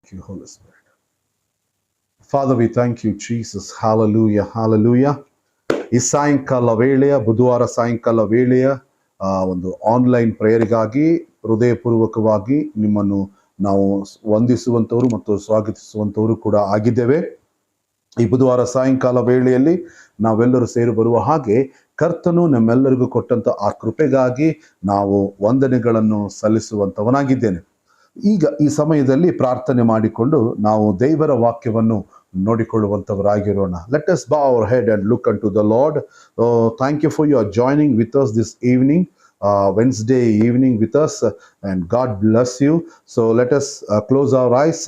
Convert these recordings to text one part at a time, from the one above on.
Thank you, Holy Spirit. Father, we thank you, Jesus. Hallelujah, hallelujah. ಈ ಸಾಯಂಕಾಲ ವೇಳೆಯ ಬುಧವಾರ ಸಾಯಂಕಾಲ ವೇಳೆಯ ಒಂದು ಆನ್ಲೈನ್ ಪ್ರೇಯರಿಗಾಗಿ ಹೃದಯಪೂರ್ವಕವಾಗಿ ನಿಮ್ಮನ್ನು ನಾವು ವಂದಿಸುವಂತವರು ಮತ್ತು ಸ್ವಾಗತಿಸುವಂತವರು ಕೂಡ ಆಗಿದ್ದೇವೆ. ಈ ಬುಧವಾರ ಸಾಯಂಕಾಲ ವೇಳೆಯಲ್ಲಿ ನಾವೆಲ್ಲರೂ ಸೇರಿ ಬರುವ ಹಾಗೆ ಕರ್ತನು ನಮ್ಮೆಲ್ಲರಿಗೂ ಕೊಟ್ಟಂತ ಆ ಕೃಪೆಗಾಗಿ ನಾವು ವಂದನೆಗಳನ್ನು ಸಲ್ಲಿಸುವಂತವನಾಗಿದ್ದೇನೆ. ಈಗ ಈ ಸಮಯದಲ್ಲಿ ಪ್ರಾರ್ಥನೆ ಮಾಡಿಕೊಂಡು ನಾವು ದೇವರ ವಾಕ್ಯವನ್ನು ನೋಡಿಕೊಳ್ಳುವಂತವರಾಗಿರೋಣ. Let us bow our head and look unto the Lord. Thank you for your joining with us this evening, Wednesday evening with us, and God bless you. So let us close our eyes,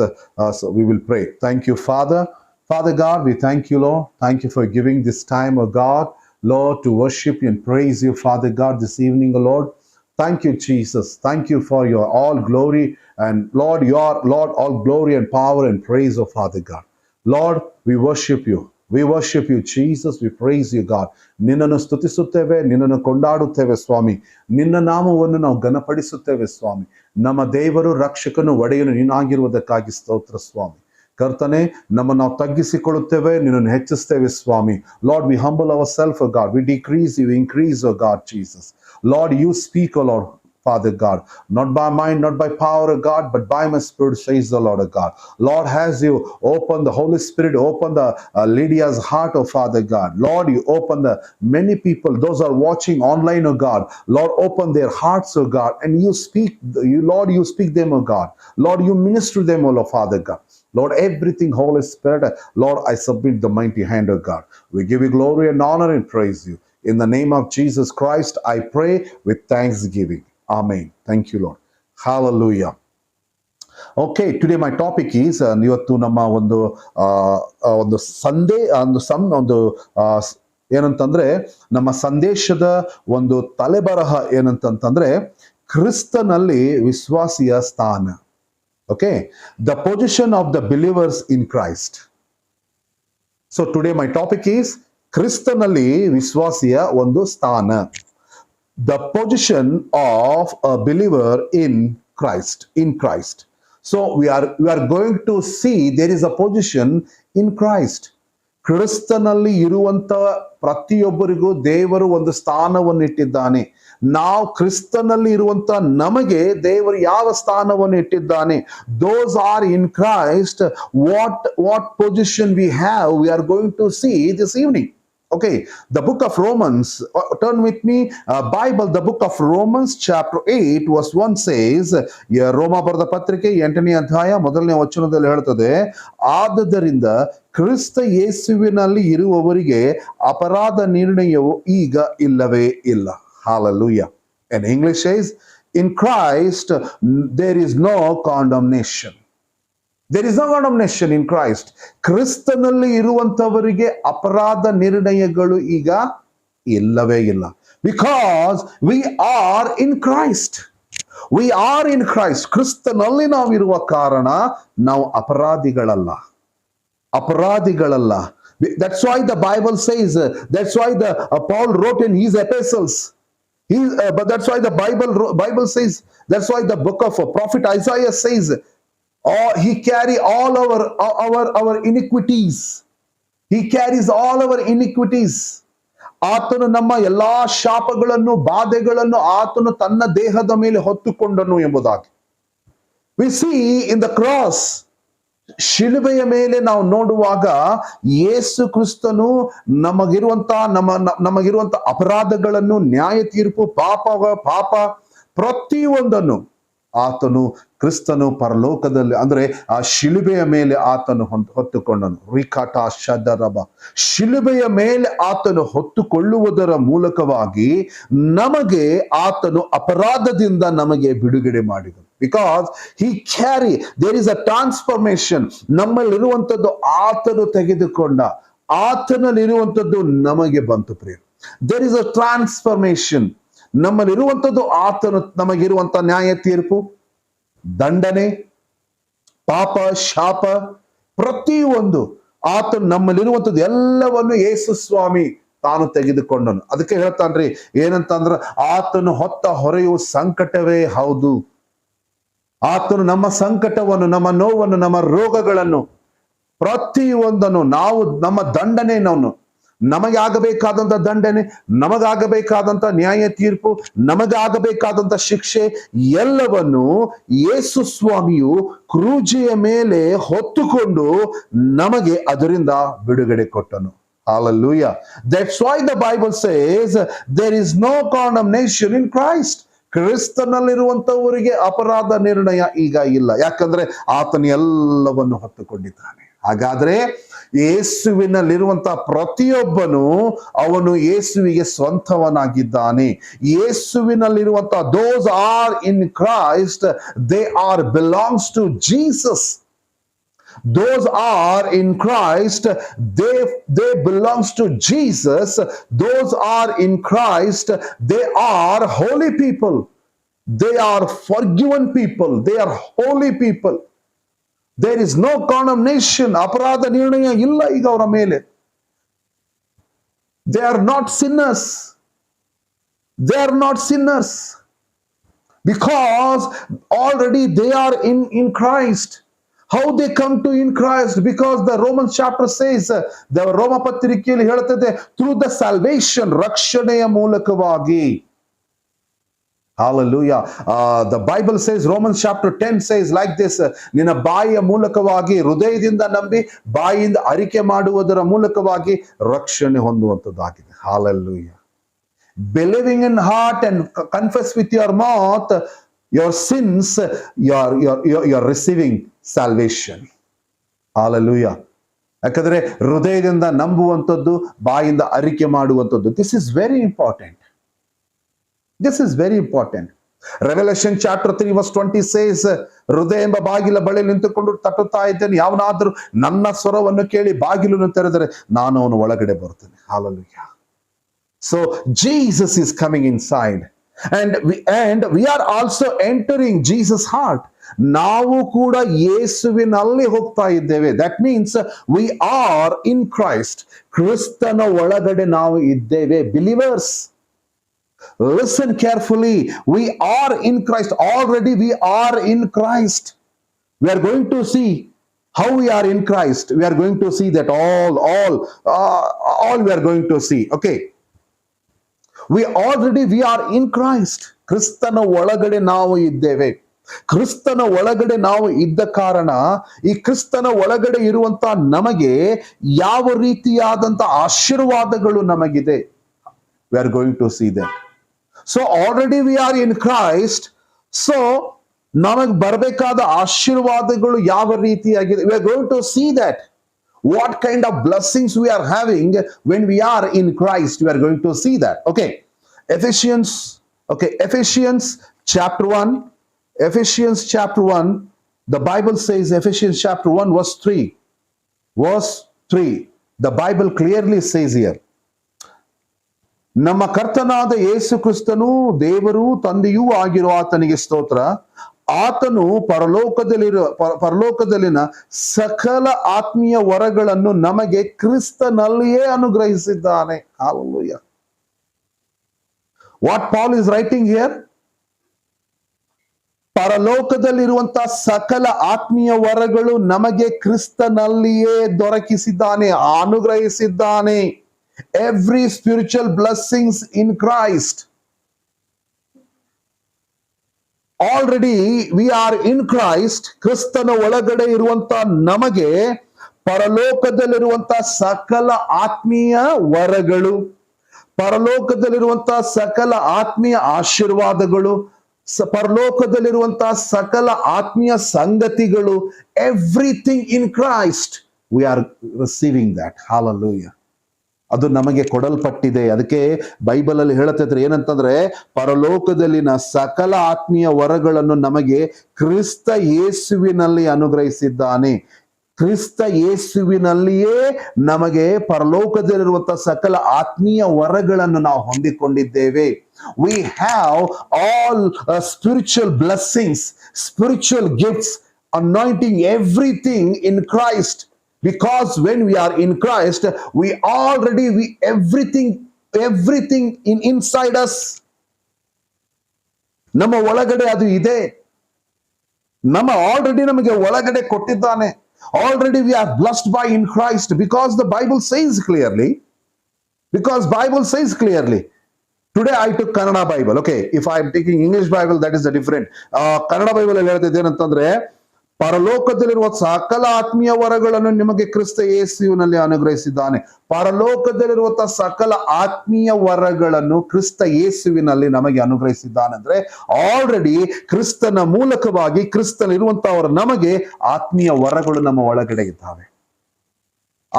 so we will pray. Thank you, Father. Father God, we thank you, Lord. Thank you for giving this time, oh God, Lord, to worship you and praise you, Father God, this evening, oh Lord. Thank you, Jesus. Thank you for your all glory, and Lord, your Lord, all glory and power and praise, oh Father God. Lord, we worship you. We worship you, Jesus. We praise you, God. ನಿನ್ನನ್ನು ಸ್ತುತಿಸುತ್ತೇವೆ, ನಿನ್ನನ್ನು ಕೊಂಡಾಡುತ್ತೇವೆ ಸ್ವಾಮಿ. ನಿನ್ನ ನಾಮವನ್ನು ನಾವು ಘನಪಡಿಸುತ್ತೇವೆ ಸ್ವಾಮಿ. ನಮ್ಮ ದೇವರು, ರಕ್ಷಕನು, ಒಡೆಯನು ನೀನಾಗಿರುವುದಕ್ಕಾಗಿ ಸ್ತೋತ್ರ ಸ್ವಾಮಿ. ಕರ್ತನೆ, ನಮ್ಮನ್ನು ನಾವು ತಗ್ಗಿಸಿಕೊಳ್ಳುತ್ತೇವೆ, ನಿನ್ನನ್ನು ಹೆಚ್ಚಿಸ್ತೇವೆ ಸ್ವಾಮಿ. Lord, we humble our self, O God. We decrease, you increase, O God Jesus. Lord, you speak, O Lord, Father God, not by mind, not by power, O God, but by my spirit, says the Lord, O God. Lord, as you open the Holy Spirit, open the Lydia's heart, O Father God. Lord, you open the many people, those are watching online, O God. Lord, open their hearts, O God, and you speak, Lord, you speak them, O God. Lord, you minister them, O Lord, Father God. Lord, everything, Holy Spirit, Lord, I submit the mighty hand, O God. We give you glory and honor and praise you. In the name of Jesus Christ, I pray with thanksgiving. Amen. Thank you, Lord. Hallelujah. Okay, today my topic is ಇವತ್ತು ನಮ್ಮ ಒಂದು ಏನಂತಂದ್ರೆ ನಮ್ಮ ಸಂದೇಶದ ಒಂದು ತಲೆಬರಹ ಏನಂತಂದ್ರೆ ಕ್ರಿಸ್ತನಲ್ಲಿ ವಿಶ್ವಾಸಿಯ ಸ್ಥಾನ. Okay, the position of the believers in Christ. So today my topic is ಕ್ರಿಸ್ತನಲ್ಲಿ ವಿಶ್ವಾಸಿಯ ಒಂದು ಸ್ಥಾನ. The position of a believer in Christ. So we are going to see there is a position in Christ. ಕ್ರಿಸ್ತನಲ್ಲಿ ಇರುವಂತ ಪ್ರತಿಯೊಬ್ಬರಿಗೂ ದೇವರು ಒಂದು ಸ್ಥಾನವನ್ನು ಇಟ್ಟಿದ್ದಾನೆ. ನಾವು ಕ್ರಿಸ್ತನಲ್ಲಿ ಇರುವಂತ ನಮಗೆ ದೇವರು ಯಾವ ಸ್ಥಾನವನ್ನು ಇಟ್ಟಿದ್ದಾನೆ? Those are in Christ. What position we have, we are going to see this evening. Okay, the book of Romans, turn with me, Bible, the book of Romans chapter 8 verse 1 says, ರೋಮ ಬರೆದ ಪತ್ರಿಕೆ 8ನೇ ಅಧ್ಯಾಯ 1ನೇ ವಚನದಲ್ಲಿ ಹೇಳ್ತದೆ, ಆದದರಿಂದ ಕ್ರಿಸ್ತ ಯೇಸುವಿನಲ್ಲಿ ಇರುವವರಿಗೆ ಅಪರಾಧ ನಿರ್ಣಯವು ಈಗ ಇಲ್ಲವೇ ಇಲ್ಲ. Hallelujah. And English says, in Christ there is no condemnation. There is no condemnation in Christ. ಕ್ರಿಸ್ತನಲ್ಲಿ ಇರುವಂತವರಿಗೆ ಅಪರಾಧ ನಿರ್ಣಯಗಳು ಈಗ ಇಲ್ಲವೇ ಇಲ್ಲ. Because we are in Christ. We are in Christ. ಕ್ರಿಸ್ತನಲ್ಲಿ ನಾವು ಇರುವ ಕಾರಣ ನಾವು ಅಪರಾಧಿಗಳಲ್ಲ. That's why the Bible says, that's why Paul wrote in his epistles. But that's why the Bible says, that's why the book of prophet Isaiah says, he carry all our iniquities. He carries all our iniquities. ಆತನು ನಮ್ಮ ಎಲ್ಲಾ ಶಾಪಗಳನ್ನು ಬಾಧೆಗಳನ್ನು ಆತನು ತನ್ನ ದೇಹದ ಮೇಲೆ ಹೊತ್ತುಕೊಂಡನು ಎಂಬುದಾಗಿ. We see in the cross, ಶಿಲುಬೆಯ ಮೇಲೆ ನಾವು ನೋಡುವಾಗ ಯೇಸು ಕ್ರಿಸ್ತನು ನಮಗಿರುವಂತ ಅಪರಾಧಗಳನ್ನು, ನ್ಯಾಯ ತೀರ್ಪು, ಪಾಪ ಪ್ರತಿಯೊಂದನ್ನು ಆತನು ಕ್ರಿಸ್ತನು ಪರಲೋಕದಲ್ಲಿ ಅಂದ್ರೆ ಆ ಶಿಲುಬೆಯ ಮೇಲೆ ಆತನು ಹೊತ್ತುಕೊಂಡನು. ರಿಕಾಟ ಶದರಬ, ಶಿಲುಬೆಯ ಮೇಲೆ ಆತನು ಹೊತ್ತುಕೊಳ್ಳುವುದರ ಮೂಲಕವಾಗಿ ನಮಗೆ ಆತನು ಅಪರಾಧದಿಂದ ನಮಗೆ ಬಿಡುಗಡೆ ಮಾಡಿದನು. Because he carry, there is a transformation. ನಮ್ಮಲ್ಲಿರುವಂಥದ್ದು ಆತನು ತೆಗೆದುಕೊಂಡ, ಆತನಲ್ಲಿರುವಂಥದ್ದು ನಮಗೆ ಬಂತು ಪ್ರಿಯ. There is a transformation. ನಮ್ಮಲ್ಲಿರುವಂಥದ್ದು ಆತನು ನಮಗಿರುವಂತ ನ್ಯಾಯ ತೀರ್ಪು, ದಂಡನೆ, ಪಾಪ, ಶಾಪ ಪ್ರತಿಯೊಂದು ಆತನು ನಮ್ಮಲ್ಲಿರುವಂಥದ್ದು ಎಲ್ಲವನ್ನು ಯೇಸು ಸ್ವಾಮಿ ತಾನು ತೆಗೆದುಕೊಂಡನು. ಅದಕ್ಕೆ ಹೇಳ್ತಾನ್ರಿ ಏನಂತಂದ್ರ, ಆತನು ಹೊತ್ತ ಹೊರೆಯು ಸಂಕಟವೇ ಹೌದು. ಆತನು ನಮ್ಮ ಸಂಕಟವನ್ನು, ನಮ್ಮ ನೋವನ್ನು, ನಮ್ಮ ರೋಗಗಳನ್ನು, ಪ್ರತಿಯೊಂದನ್ನು ನಾವು, ನಮ್ಮ ದಂಡನೆಯನ್ನು, ನಮಗೆ ಆಗಬೇಕಾದಂತ ದಂಡನೆ, ನಮಗಾಗಬೇಕಾದಂತ ನ್ಯಾಯ ತೀರ್ಪು, ನಮಗಾಗಬೇಕಾದಂತ ಶಿಕ್ಷೆ ಎಲ್ಲವನ್ನು ಯೇಸು ಸ್ವಾಮಿಯು ಕ್ರೂಜೆಯ ಮೇಲೆ ಹೊತ್ತುಕೊಂಡು ನಮಗೆ ಅದರಿಂದ ಬಿಡುಗಡೆ ಕೊಟ್ಟನು. Hallelujah. That's why the Bible says there is no condemnation in Christ. ಕ್ರಿಸ್ತನಲ್ಲಿರುವಂತವರಿಗೆ ಅಪರಾಧ ನಿರ್ಣಯ ಈಗ ಇಲ್ಲ. ಯಾಕಂದ್ರೆ ಆತನು ಎಲ್ಲವನ್ನು ಹೊತ್ತುಕೊಂಡಿದ್ದಾನೆ. ಹಾಗಾದ್ರೆ ಯೇಸುವಿನಲ್ಲಿರುವಂತಹ ಪ್ರತಿಯೊಬ್ಬನು ಅವನು ಯೇಸುವಿಗೆ ಸ್ವಂತವನಾಗಿದ್ದಾನೆ. ಯೇಸುವಿನಲ್ಲಿರುವಂತಹ those are in Christ, they are belongs to Jesus. Those are in Christ, they belongs to Jesus. Those are in Christ, they are holy people, they are forgiven people, they are holy people. There is no condemnation. ಅಪರಾಧ ನಿರ್ಣಯ ಇಲ್ಲ ಈಗ ಅವರ ಮೇಲೆ. They are not sinners. They are not sinners because already they are in Christ. How they come to in Christ? Because the Romans chapter says, the ರೋಮ ಪತ್ರಿಕೆಯಲ್ಲಿ ಹೇಳುತ್ತದೆ, through the salvation, ರಕ್ಷಣೆಯ ಮೂಲಕವಾಗಿ. Hallelujah. The Bible says, Romans chapter 10 says like this, ನಿನ್ನ ಬಾಯಿಯ ಮೂಲಕವಾಗಿ, ಹೃದಯದಿಂದ ನಂಬಿ ಬಾಯಿಯಿಂದ ಅರಿಕೆ ಮಾಡುವುದರ ಮೂಲಕವಾಗಿ ರಕ್ಷಣೆ ಹೊಂದುವಂತದ್ದಾಗಿದೆ. Hallelujah. Believing in heart and confess with your mouth your sins, you're receiving salvation. Hallelujah. ಯಾಕಂದ್ರೆ ಹೃದಯದಿಂದ ನಂಬುವಂಥದ್ದು, ಬಾಯಿಂದ ಅರಿಕೆ ಮಾಡುವಂಥದ್ದು. This is very important. This is very important. Revelation chapter 3 verse 20 says, ಹೃದಯ ಎಂಬ ಬಾಗಿಲ ಬಳಿ ನಿಂತುಕೊಂಡು ತಟ್ಟುತ್ತಾ ಇದ್ದೇನೆ, ಯಾವನಾದ್ರೂ ನನ್ನ ಸ್ವರವನ್ನು ಕೇಳಿ ಬಾಗಿಲನ್ನು ತೆರೆದರೆ ನಾನು ಅವನ ಒಳಗಡೆ ಬರ್ತೇನೆ. Hallelujah. So Jesus is coming inside. And we are also entering Jesus' heart. ನಾವು ಕೂಡ ಯೇಸುವಿನಲ್ಲಿ ಹೋಗ್ತಾ ಇದ್ದೇವೆ. That means we are in Christ. ಕ್ರಿಸ್ತನ ಒಳಗಡೆ ನಾವು ಇದ್ದೇವೆ. Believers, listen carefully. We are in Christ. Already we are in Christ. We are going to see how we are in Christ. We are going to see that all we are going to see. Okay. We are in Christ. ಕ್ರಿಸ್ತನ ಒಳಗಡೆ ನಾವು ಇದ್ದೇವೆ. ಕ್ರಿಸ್ತನ ಒಳಗಡೆ ನಾವು ಇದ್ದ ಕಾರಣ ಈ ಕ್ರಿಸ್ತನ ಒಳಗಡೆ ಇರುವಂತ ನಮಗೆ ಯಾವ ರೀತಿಯಾದಂತ ಆಶೀರ್ವಾದಗಳು ನಮಗಿದೆ. We are going to see that. So already we are in Christ. So ನಮಗೆ ಬರಬೇಕಾದ ಆಶೀರ್ವಾದಗಳು ಯಾವ ರೀತಿಯಾಗಿದೆ. We are going to see that. What kind of blessings we are having when we are in Christ. We are going to see that. Okay. Ephesians chapter 1. Ephesians chapter 1. The Bible says, Ephesians chapter 1 verse 3. Verse 3. The Bible clearly says here, ನಮ್ಮ ಕರ್ತನಾದ ಯೇಸು ಕ್ರಿಸ್ತನು ದೇವರು ತಂದೆಯೂ ಆಗಿರುವ ಆತನಿಗೆ ಸ್ತೋತ್ರ. ಆತನು ಪರಲೋಕದಲ್ಲಿನ ಸಕಲ ಆತ್ಮೀಯ ವರಗಳನ್ನು ನಮಗೆ ಕ್ರಿಸ್ತನಲ್ಲಿಯೇ ಅನುಗ್ರಹಿಸಿದ್ದಾನೆ. Hallelujah. What Paul is writing here? ಪರಲೋಕದಲ್ಲಿರುವಂತಹ ಸಕಲ ಆತ್ಮೀಯ ವರಗಳು ನಮಗೆ ಕ್ರಿಸ್ತನಲ್ಲಿಯೇ ದೊರಕಿಸಿದ್ದಾನೆ, ಅನುಗ್ರಹಿಸಿದ್ದಾನೆ. Every spiritual blessings in Christ. Already we are in Christ. ಕ್ರಿಸ್ತನ ಒಳಗಡೆ ಇರುವಂತ ನಮಗೆ ಪರಲೋಕದಲ್ಲಿರುವಂತ ಸಕಲ ಆತ್ಮೀಯ ವರಗಳು, ಪರಲೋಕದಲ್ಲಿರುವಂತಹ ಸಕಲ ಆತ್ಮೀಯ ಆಶೀರ್ವಾದಗಳು, ಪರಲೋಕದಲ್ಲಿರುವಂತಹ ಸಕಲ ಆತ್ಮೀಯ ಸಂಗತಿಗಳು, everything in Christ we are receiving that. Hallelujah. ಅದು ನಮಗೆ ಕೊಡಲ್ಪಟ್ಟಿದೆ. ಅದಕ್ಕೆ ಬೈಬಲ್ ಅಲ್ಲಿ ಹೇಳುತ್ತಿದ್ರೆ ಏನಂತಂದ್ರೆ, ಪರಲೋಕದಲ್ಲಿನ ಸಕಲ ಆತ್ಮೀಯ ವರಗಳನ್ನು ನಮಗೆ ಕ್ರಿಸ್ತ ಯೇಸುವಿನಲ್ಲಿ ಅನುಗ್ರಹಿಸಿದ್ದಾನೆ. ಕ್ರಿಸ್ತ ಯೇಸುವಿನಲ್ಲಿಯೇ ನಮಗೆ ಪರಲೋಕದಲ್ಲಿರುವಂತಹ ಸಕಲ ಆತ್ಮೀಯ ವರಗಳನ್ನು ನಾವು ಹೊಂದಿಕೊಂಡಿದ್ದೇವೆ. We have all spiritual blessings, spiritual gifts, anointing, everything in Christ. Because when we are in Christ, everything inside us. ನಮ್ಮ ಒಳಗಡೆ ಅದು ಇದೆ. ಆಲ್ರೆಡಿ ನಮಗೆ ಒಳಗಡೆ ಕೊಟ್ಟಿದ್ದಾನೆ. Already we are blessed by in Christ because the Bible says clearly. Today I took Kannada Bible. Okay, if I am taking English Bible, that is the different. Kannada Bible ಅಲ್ಲಿ ಹೇಳ್ತಿದ್ದೆ ಏನಂತಂದ್ರೆ, ಪರಲೋಕದಲ್ಲಿರುವ ಸಕಲ ಆತ್ಮೀಯ ವರಗಳನ್ನು ನಿಮಗೆ ಕ್ರಿಸ್ತ ಯೇಸುವಿನಲ್ಲಿ ಅನುಗ್ರಹಿಸಿದ್ದಾನೆ. ಪರಲೋಕದಲ್ಲಿರುವಂತಹ ಸಕಲ ಆತ್ಮೀಯ ವರಗಳನ್ನು ಕ್ರಿಸ್ತ ಯೇಸುವಿನಲ್ಲಿ ನಮಗೆ ಅನುಗ್ರಹಿಸಿದ್ದಾನೆ ಅಂದ್ರೆ ಆಲ್ರೆಡಿ ಕ್ರಿಸ್ತನ ಮೂಲಕವಾಗಿ ಕ್ರಿಸ್ತನಿರುವಂತಹವರು ನಮಗೆ ಆತ್ಮೀಯ ವರಗಳು ನಮ್ಮ ಒಳಗಡೆ ಇದ್ದಾವೆ.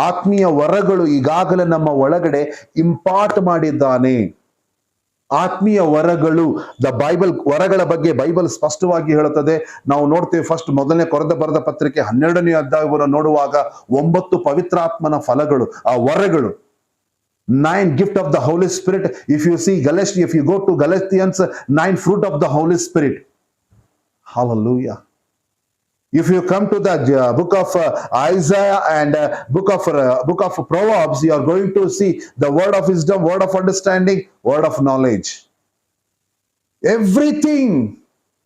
ಆತ್ಮೀಯ ವರಗಳು ಈಗಾಗಲೇ ನಮ್ಮ ಒಳಗಡೆ ಇಂಪಾರ್ಟ್ ಮಾಡಿದ್ದಾನೆ. ಆತ್ಮೀಯ ವರಗಳು, ದ ಬೈಬಲ್ ವರಗಳ ಬಗ್ಗೆ ಬೈಬಲ್ ಸ್ಪಷ್ಟವಾಗಿ ಹೇಳುತ್ತದೆ. ನಾವು ನೋಡ್ತೇವೆ, ಫಸ್ಟ್ ಮೊದಲನೇ ಕೊರೆದ ಬರೆದ ಪತ್ರಿಕೆ 12ನೇ ಅಧ್ಯಾಯವನ್ನು ನೋಡುವಾಗ 9 ಪವಿತ್ರಾತ್ಮನ ಫಲಗಳು, ಆ ವರಗಳು, 9 gift of the Holy Spirit. If you go to Galatians, 9 fruit of the Holy Spirit. Hallelujah. If you come to the book of Isaiah and book of Proverbs, you are going to see the word of wisdom, word of understanding, word of knowledge. Everything,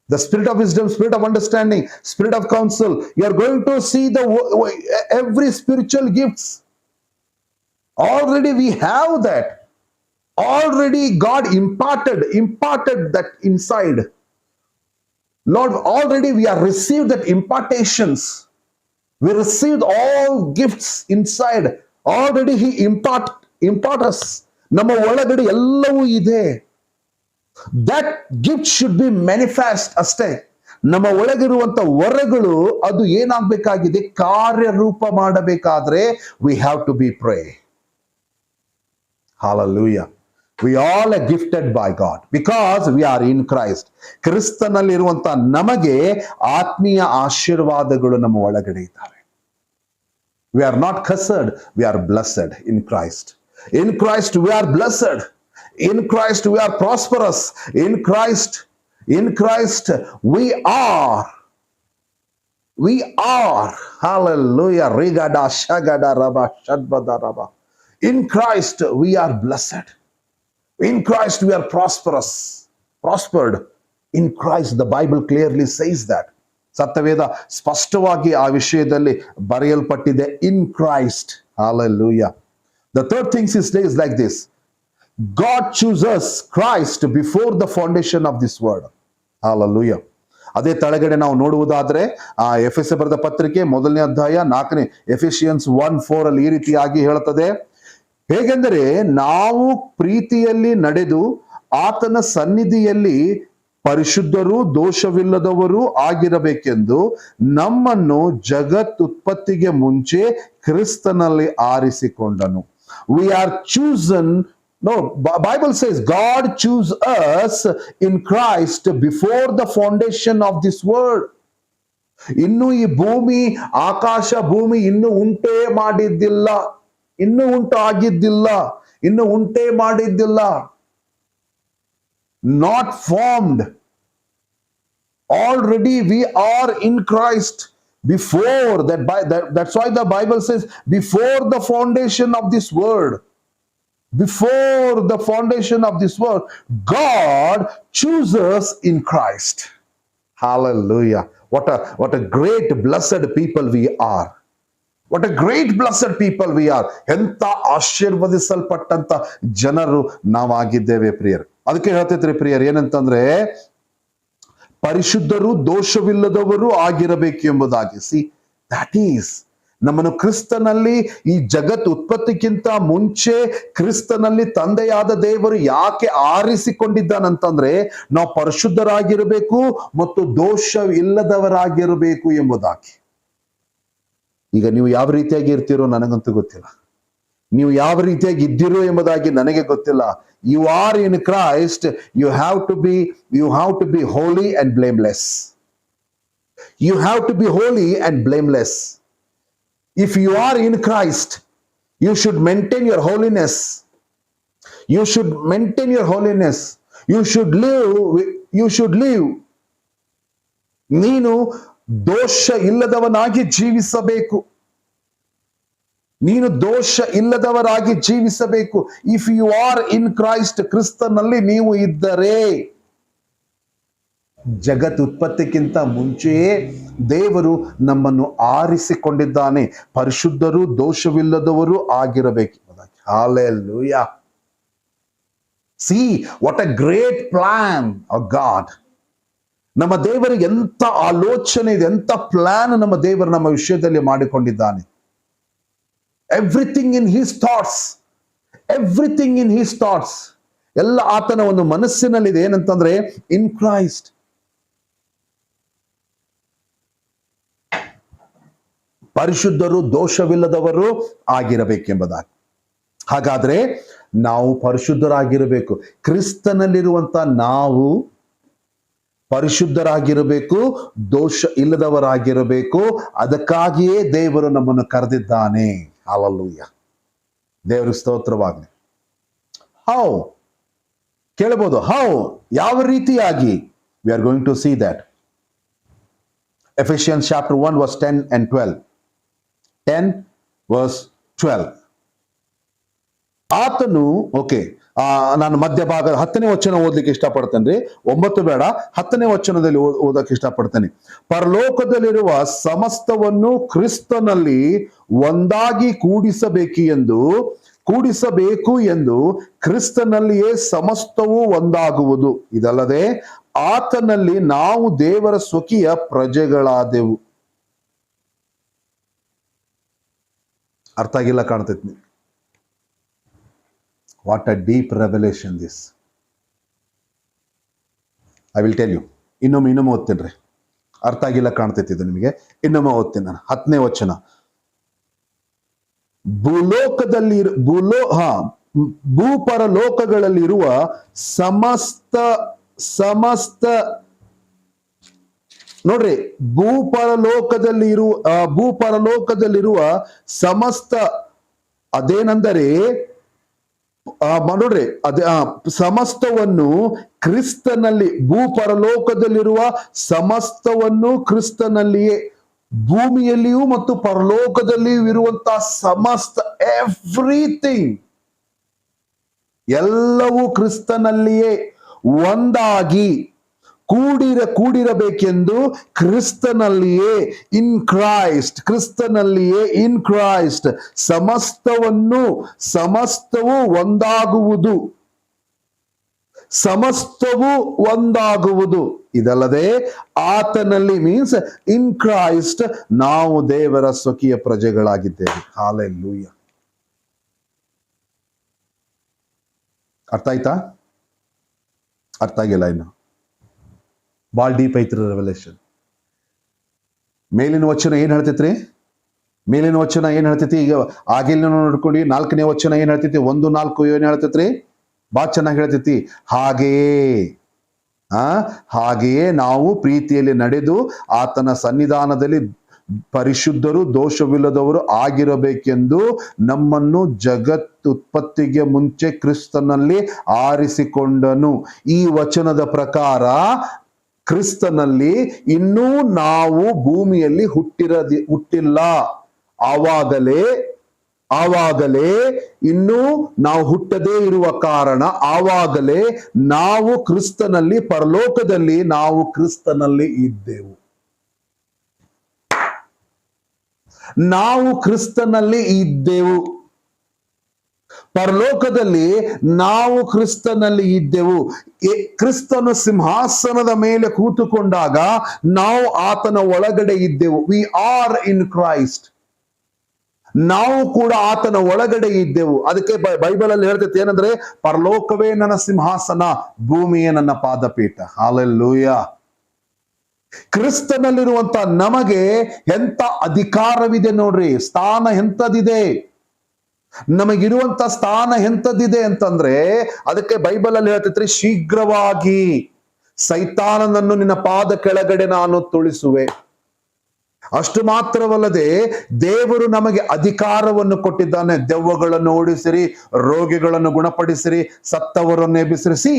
the spirit of wisdom, spirit of understanding, spirit of counsel. You are going to see every spiritual gifts. Already we have that. Already God imparted that inside. Lord, already we have received that impartations. We received all gifts inside. Already He impart us. Nama ಒಳಗಡೆ ಎಲ್ಲವೂ ಇದೆ. That gift should be manifest ಅಷ್ಟೇ. ನಮ್ಮ ಒಳಗಿರುವಂತ ವರಗಳು ಅದು ಏನಾಗಬೇಕಾಗಿದೆ, ಕಾರ್ಯರೂಪ ಮಾಡಬೇಕಾದ್ರೆ we have to be pray. Hallelujah. We all are gifted by God because we are in Christ. ಕ್ರಿಸ್ತನಲ್ಲಿರುವಂತ ನಮಗೆ ಆತ್ಮೀಯ ಆಶೀರ್ವಾದಗಳು ನಮ್ಮ ಒಳಗಡೆ ಇದ್ದಾವೆ. We are not cursed, we are blessed in Christ. In Christ we are blessed. In Christ we are prosperous. In Christ we are. Hallelujah. Rigada shagada raba shadbada raba. In Christ we are blessed. In Christ we are prospered. In Christ, the Bible clearly says that. ಸತ್ಯವೇದ ಸ್ಪಷ್ಟವಾಗಿ ಆ ವಿಷಯದಲ್ಲಿ ಬರೆಯಲ್ಪಟ್ಟಿದೆ. In Christ. Hallelujah. The third thing is like this. God chooses Christ before the foundation of this world. Hallelujah. ಅದೇ ತಳಗಡೆ ನಾವು ನೋಡುವುದಾದ್ರೆ ಆ ಎಫೆಸ ಬರೆದ ಪತ್ರಿಕೆ 1ನೇ ಅಧ್ಯಾಯ 4ನೇ ಎಫೆಸಿಯನ್ಸ್ 1:4 ಅಲ್ಲಿ ಈ ರೀತಿಯಾಗಿ ಹೇಳುತ್ತದೆ. ಹೇಗೆಂದರೆ ನಾವು ಪ್ರೀತಿಯಲ್ಲಿ ನಡೆದು ಆತನ ಸನ್ನಿಧಿಯಲ್ಲಿ ಪರಿಶುದ್ಧರು ದೋಷವಿಲ್ಲದವರು ಆಗಿರಬೇಕೆಂದು ನಮ್ಮನ್ನು ಜಗತ್ತುತ್ಪತ್ತಿಗೆ ಮುಂಚೆ ಕ್ರಿಸ್ತನಲ್ಲಿ ಆರಿಸಿಕೊಂಡನು. We are chosen. No, Bible says God chose us in Christ before the foundation of this world. ಇನ್ನು ಈ ಭೂಮಿ, ಆಕಾಶ ಭೂಮಿ ಇನ್ನು ಉಂಟೇ ಮಾಡಿದ್ದಿಲ್ಲ, ಇನ್ನು ಉಂಟೆ ಮಾಡಿದ್ದಿಲ್ಲ. Not formed. Already we are in Christ before that. That's why the Bible says before the foundation of this world. Before the foundation of this world, God chooses in Christ. Hallelujah. What a great blessed people we are. What a great blessed people we are. ಎಂತ ಆಶೀರ್ವದಿಸಲ್ಪಟ್ಟಂತ ಜನರು ನಾವಾಗಿದ್ದೇವೆ ಪ್ರಿಯರು. ಅದಕ್ಕೆ ಹೇಳ್ತೈತ್ರಿ ಪ್ರಿಯರು ಏನಂತಂದ್ರೆ, ಪರಿಶುದ್ಧರು ದೋಷವಿಲ್ಲದವರು ಆಗಿರಬೇಕು ಎಂಬುದಾಗಿ. that is ನಮ್ಮನ್ನು ಕ್ರಿಸ್ತನಲ್ಲಿ, ಈ ಜಗತ್ ಉತ್ಪತ್ತಿಗಿಂತ ಮುಂಚೆ ಕ್ರಿಸ್ತನಲ್ಲಿ ತಂದೆಯಾದ ದೇವರು ಯಾಕೆ ಆರಿಸಿಕೊಂಡಿದ್ದಾನಂತಂದ್ರೆ ನಾವು ಪರಿಶುದ್ಧರಾಗಿರಬೇಕು ಮತ್ತು ದೋಷವಿಲ್ಲದವರಾಗಿರಬೇಕು ಎಂಬುದಾಗಿ. ಈಗ ನೀವು ಯಾವ ರೀತಿಯಾಗಿ ಇರ್ತೀರೋ ನನಗಂತೂ ಗೊತ್ತಿಲ್ಲ, ನೀವು ಯಾವ ರೀತಿಯಾಗಿ ಇದ್ದೀರೋ ಎಂಬುದಾಗಿ ನನಗೆ ಗೊತ್ತಿಲ್ಲ. You are in Christ, you have to be holy and blameless. You have to be holy and blameless. If you are in Christ, you should maintain your holiness. You should maintain your holiness. You should live. ನೀನು ದೋಷ ಇಲ್ಲದವನಾಗಿ ಜೀವಿಸಬೇಕು. ನೀನು ದೋಷ ಇಲ್ಲದವರಾಗಿ ಜೀವಿಸಬೇಕು. If you are in Christ, ಕ್ರಿಸ್ತನಲ್ಲಿ ನೀವು ಇದ್ದರೆ ಜಗತ್ ಉತ್ಪತ್ತಿಗಿಂತ ಮುಂಚೆಯೇ ದೇವರು ನಮ್ಮನ್ನು ಆರಿಸಿಕೊಂಡಿದ್ದಾನೆ, ಪರಿಶುದ್ಧರು ದೋಷವಿಲ್ಲದವರು ಆಗಿರಬೇಕು. Hallelujah. See what a great plan of God. ನಮ್ಮ ದೇವರಿಗೆ ಎಂತ ಆಲೋಚನೆ ಇದೆ, ಎಂತ ಪ್ಲಾನ್ ನಮ್ಮ ದೇವರು ನಮ್ಮ ವಿಷಯದಲ್ಲಿ ಮಾಡಿಕೊಂಡಿದ್ದಾನೆ. Everything in his thoughts, everything in his thoughts, ಎಲ್ಲ ಆತನ ಒಂದು ಮನಸ್ಸಿನಲ್ಲಿದೆ. ಏನಂತಂದ್ರೆ ಇನ್ ಕ್ರೈಸ್ಟ್. ಪರಿಶುದ್ಧರು ದೋಷವಿಲ್ಲದವರು ಆಗಿರಬೇಕೆಂಬುದಾಗಿ. ಹಾಗಾದ್ರೆ ನಾವು ಪರಿಶುದ್ಧರಾಗಿರಬೇಕು. ಕ್ರಿಸ್ತನಲ್ಲಿರುವಂತ ನಾವು ಪರಿಶುದ್ಧರಾಗಿರಬೇಕು, ದೋಷ ಇಲ್ಲದವರಾಗಿರಬೇಕು. ಅದಕ್ಕಾಗಿಯೇ ದೇವರು ನಮ್ಮನ್ನು ಕರೆದಿದ್ದಾನೆ. ಹಲ್ಲೆಲೂಯಾ, ದೇವರ ಸ್ತೋತ್ರವಾಗಲಿ. ಹೌ ಕೇಳಬಹುದು, ಹೌ ಯಾವ ರೀತಿಯಾಗಿ? We are going to see that. Ephesians chapter 1 verse 10 and 12. 10 verse 12. ಆತನು, ಓಕೆ, ನಾನು ಮಧ್ಯಭಾಗ 10ನೇ ವಚನ ಓದಲಿಕ್ಕೆ ಇಷ್ಟಪಡ್ತೇನೆ. 9 ಬೇಡ, 10ನೇ ವಚನದಲ್ಲಿ ಓದಕ್ಕೆ ಇಷ್ಟಪಡ್ತೇನೆ. ಪರಲೋಕದಲ್ಲಿರುವ ಸಮಸ್ತವನ್ನು ಕ್ರಿಸ್ತನಲ್ಲಿ ಒಂದಾಗಿ ಕೂಡಿಸಬೇಕು ಎಂದು ಕ್ರಿಸ್ತನಲ್ಲಿಯೇ ಸಮಸ್ತವೂ ಒಂದಾಗುವುದು. ಇದಲ್ಲದೆ ಆತನಲ್ಲಿ ನಾವು ದೇವರ ಸ್ವಕೀಯ ಪ್ರಜೆಗಳಾದೆವು. ಅರ್ಥ ಆಗಿಲ್ಲ ಕಾಣ್ತೈತಿ. What a deep revelation this. I will tell you. ಇನ್ನೊಮ್ಮೆ ಓದ್ತೇನ್ರಿ. ಅರ್ಥ ಆಗಿಲ್ಲ ಕಾಣ್ತೈತಿ ಇದು ನಿಮಗೆ. ಇನ್ನೊಮ್ಮೆ ಓದ್ತೇನೆ ನಾನು. 10ನೇ ವಚನ. ಭೂಪರಲೋಕಗಳಲ್ಲಿರುವ ಸಮಸ್ತ ನೋಡ್ರಿ, ಭೂಪರಲೋಕದಲ್ಲಿರುವ ಸಮಸ್ತ, ಅದೇನೆಂದರೆ ನೋಡ್ರಿ, ಸಮಸ್ತವನ್ನು ಕ್ರಿಸ್ತನಲ್ಲಿ, ಭೂಪರಲೋಕದಲ್ಲಿರುವ ಸಮಸ್ತವನ್ನು ಕ್ರಿಸ್ತನಲ್ಲಿಯೇ, ಭೂಮಿಯಲ್ಲಿಯೂ ಮತ್ತು ಪರಲೋಕದಲ್ಲಿಯೂ ಇರುವಂತಹ ಸಮಸ್ತ, ಎವ್ರಿಥಿಂಗ್, ಎಲ್ಲವೂ ಕ್ರಿಸ್ತನಲ್ಲಿಯೇ ಒಂದಾಗಿ ಕೂಡಿರಬೇಕೆಂದು ಕ್ರಿಸ್ತನಲ್ಲಿಯೇ, ಇನ್ ಕ್ರೈಸ್ಟ್, ಕ್ರಿಸ್ತನಲ್ಲಿಯೇ, ಇನ್ ಕ್ರೈಸ್ಟ್ ಸಮಸ್ತವೂ ಒಂದಾಗುವುದು. ಇದಲ್ಲದೆ ಆತನಲ್ಲಿ ಮೀನ್ಸ್ ಇನ್ ಕ್ರೈಸ್ಟ್ ನಾವು ದೇವರ ಸ್ವಕೀಯ ಪ್ರಜೆಗಳಾಗಿದ್ದೇವೆ. ಹಲ್ಲೆಲೂಯಾ. ಅರ್ಥ ಆಯ್ತಾ? ಅರ್ಥ ಆಗಿಲ್ಲ ಇನ್ನು. ಬಾಳ್ ಡೀಪ್ ಐತ್ರಿ ರೆವಲೇಷನ್. ಮೇಲಿನ ವಚನ ಏನ್ ಹೇಳ್ತೈತ್ರಿ? ಮೇಲಿನ ವಚನ ಏನ್ ಹೇಳ್ತೈತಿ? ಈಗ ಆಗಿಲ್ಲ ನೋಡ್ಕೊಂಡು 4ನೇ ವಚನ ಏನ್ ಹೇಳ್ತೈತಿ? 1:4 ಏನ್ ಹೇಳ್ತೈತ್ರಿ? ಬಹಳ ಚೆನ್ನಾಗಿ ಹೇಳ್ತೈತಿ. ಹಾಗೆಯೇ ನಾವು ಪ್ರೀತಿಯಲ್ಲಿ ನಡೆದು ಆತನ ಸನ್ನಿಧಾನದಲ್ಲಿ ಪರಿಶುದ್ಧರು ದೋಷವಿಲ್ಲದವರು ಆಗಿರಬೇಕೆಂದು ನಮ್ಮನ್ನು ಜಗತ್ತುತ್ಪತ್ತಿಗೆ ಮುಂಚೆ ಕ್ರಿಸ್ತನಲ್ಲಿ ಆರಿಸಿಕೊಂಡನು. ಈ ವಚನದ ಪ್ರಕಾರ ಕ್ರಿಸ್ತನಲ್ಲಿ ಇನ್ನೂ ನಾವು ಭೂಮಿಯಲ್ಲಿ ಹುಟ್ಟಿಲ್ಲ. ಆವಾಗಲೇ ಇನ್ನೂ ನಾವು ಹುಟ್ಟದೇ ಇರುವ ಕಾರಣ ಆವಾಗಲೇ ನಾವು ಕ್ರಿಸ್ತನಲ್ಲಿ, ಪರಲೋಕದಲ್ಲಿ ನಾವು ಕ್ರಿಸ್ತನಲ್ಲಿ ಇದ್ದೆವು. ನಾವು ಕ್ರಿಸ್ತನಲ್ಲಿ ಇದ್ದೆವು. ಪರಲೋಕದಲ್ಲಿ ನಾವು ಕ್ರಿಸ್ತನಲ್ಲಿ ಇದ್ದೆವು. ಕ್ರಿಸ್ತನು ಸಿಂಹಾಸನದ ಮೇಲೆ ಕೂತುಕೊಂಡಾಗ ನಾವು ಆತನ ಒಳಗಡೆ ಇದ್ದೆವು. We are in Christ. ನಾವು ಕೂಡ ಆತನ ಒಳಗಡೆ ಇದ್ದೆವು. ಅದಕ್ಕೆ ಬೈಬಲ್ ಅಲ್ಲಿ ಹೇಳ್ತೈತೆ ಏನಂದ್ರೆ, ಪರಲೋಕವೇ ನನ್ನ ಸಿಂಹಾಸನ, ಭೂಮಿಯೇ ನನ್ನ ಪಾದಪೀಠ. ಹಲ್ಲೆಲೂಯಾ. ಕ್ರಿಸ್ತನಲ್ಲಿರುವಂತ ನಮಗೆ ಎಂತ ಅಧಿಕಾರವಿದೆ ನೋಡ್ರಿ, ಸ್ಥಾನ ಎಂತದಿದೆ. ನಮಗಿರುವಂತ ಸ್ಥಾನ ಎಂತದಿದೆ ಅಂತಂದ್ರೆ, ಅದಕ್ಕೆ ಬೈಬಲ್ ಅಲ್ಲಿ ಹೇಳ್ತೈತ್ರಿ, ಶೀಘ್ರವಾಗಿ ಸೈತಾನನನ್ನು ನಿನ್ನ ಪಾದ ಕೆಳಗಡೆ ನಾನು ತುಳಿಸುವೆ. ಅಷ್ಟು ಮಾತ್ರವಲ್ಲದೆ ದೇವರು ನಮಗೆ ಅಧಿಕಾರವನ್ನು ಕೊಟ್ಟಿದ್ದಾನೆ. ದೆವ್ವಗಳನ್ನು ಓಡಿಸಿರಿ, ರೋಗಿಗಳನ್ನು ಗುಣಪಡಿಸಿರಿ, ಸತ್ತವರನ್ನು ಎಬ್ಬಿಸಿರಿಸಿ.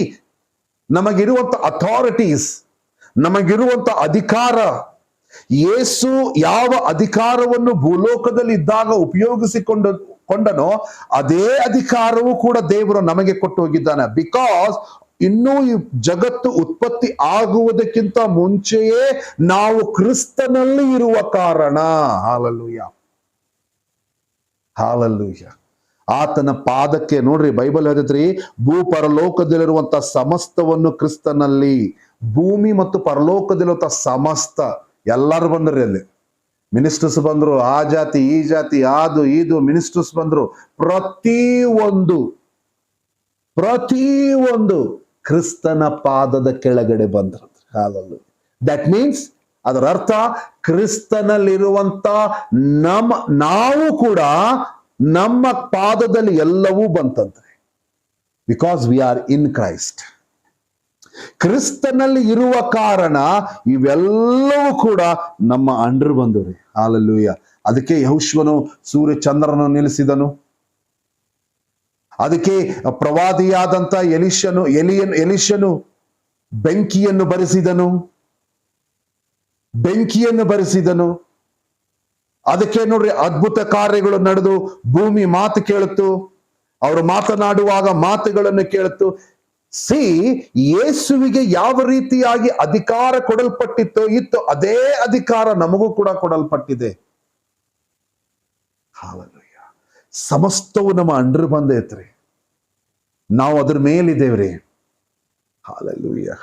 ನಮಗಿರುವಂತ ಅಥಾರಿಟೀಸ್, ನಮಗಿರುವಂತ ಅಧಿಕಾರ, ಯೇಸು ಯಾವ ಅಧಿಕಾರವನ್ನು ಭೂಲೋಕದಲ್ಲಿ ಇದ್ದಾಗ ಉಪಯೋಗಿಸಿಕೊಂಡನೋ ಅದೇ ಅಧಿಕಾರವೂ ಕೂಡ ದೇವರು ನಮಗೆ ಕೊಟ್ಟು ಹೋಗಿದ್ದಾನೆ. ಬಿಕಾಸ್ ಇನ್ನೂ ಈ ಜಗತ್ತು ಉತ್ಪತ್ತಿ ಆಗುವುದಕ್ಕಿಂತ ಮುಂಚೆಯೇ ನಾವು ಕ್ರಿಸ್ತನಲ್ಲಿ ಇರುವ ಕಾರಣ, ಹಾಲೆಲೂಯಾ ಹಾಲೆಲೂಯಾ, ಆತನ ಪಾದಕ್ಕೆ ನೋಡ್ರಿ, ಬೈಬಲ್ ಹೇಳ್ತೈತ್ರಿ, ಭೂ ಪರಲೋಕದಲ್ಲಿರುವಂತ ಸಮಸ್ತವನ್ನು ಕ್ರಿಸ್ತನಲ್ಲಿ, ಭೂಮಿ ಮತ್ತು ಪರಲೋಕದಲ್ಲಿರುವಂತ ಸಮಸ್ತ ಎಲ್ಲರೂ ಬಂದ್ರಿ. ಅಲ್ಲಿ ಮಿನಿಸ್ಟರ್ಸ್ ಬಂದ್ರು, ಆ ಜಾತಿ ಈ ಜಾತಿ ಅದು ಇದು ಮಿನಿಸ್ಟರ್ಸ್ ಬಂದ್ರು, ಪ್ರತಿಯೊಂದು ಕ್ರಿಸ್ತನ ಪಾದದ ಕೆಳಗಡೆ ಬಂದ್ರು. ಹಾಲೆಲೂಯಾ. ದಟ್ ಮೀನ್ಸ್ ಅದರ ಅರ್ಥ ಕ್ರಿಸ್ತನಲ್ಲಿರುವಂತ ನಾವು ಕೂಡ ನಮ್ಮ ಪಾದದಲ್ಲಿ ಎಲ್ಲವೂ ಬಂತಂದ್ರೆ, because we are in Christ. ಕ್ರಿಸ್ತನಲ್ಲಿ ಇರುವ ಕಾರಣ ಇವೆಲ್ಲವೂ ಕೂಡ ನಮ್ಮ ಅಂಡರ್ ಬಂದವ್ರಿ. ಹಾಲೆಲೂಯಾ. ಅದಕ್ಕೆ ಯೆಹೋಶುವನು ಸೂರ್ಯ ಚಂದ್ರನು ನಿಲ್ಲಿಸಿದನು. ಅದಕ್ಕೆ ಪ್ರವಾದಿಯಾದಂತ ಎಲಿಷನು ಬೆಂಕಿಯನ್ನು ಬರಿಸಿದನು. ಅದಕ್ಕೆ ನೋಡ್ರಿ, ಅದ್ಭುತ ಕಾರ್ಯಗಳು ನಡೆದು ಭೂಮಿ ಮಾತು ಕೇಳುತ್ತು, ಅವರು ಮಾತನಾಡುವಾಗ ಮಾತುಗಳನ್ನು ಕೇಳುತ್ತು. ಯೇಸುವಿಗೆ ಯಾವ ರೀತಿಯಾಗಿ ಅಧಿಕಾರ ಕೊಡಲ್ಪಟ್ಟಿತ್ತು ಅದೇ ಅಧಿಕಾರ ನಮಗೂ ಕೂಡ ಕೊಡಲ್ಪಟ್ಟಿದೆ. ಹಾಲೆಲೂಯಾ. ಸಮಸ್ತವು ನಮ್ಮ ಅಂಡರ್ ಬಂದೈತ್ರಿ, ನಾವು ಅದ್ರ ಮೇಲಿದ್ದೇವ್ರಿ. ಹಾಲೆಲೂಯಾ.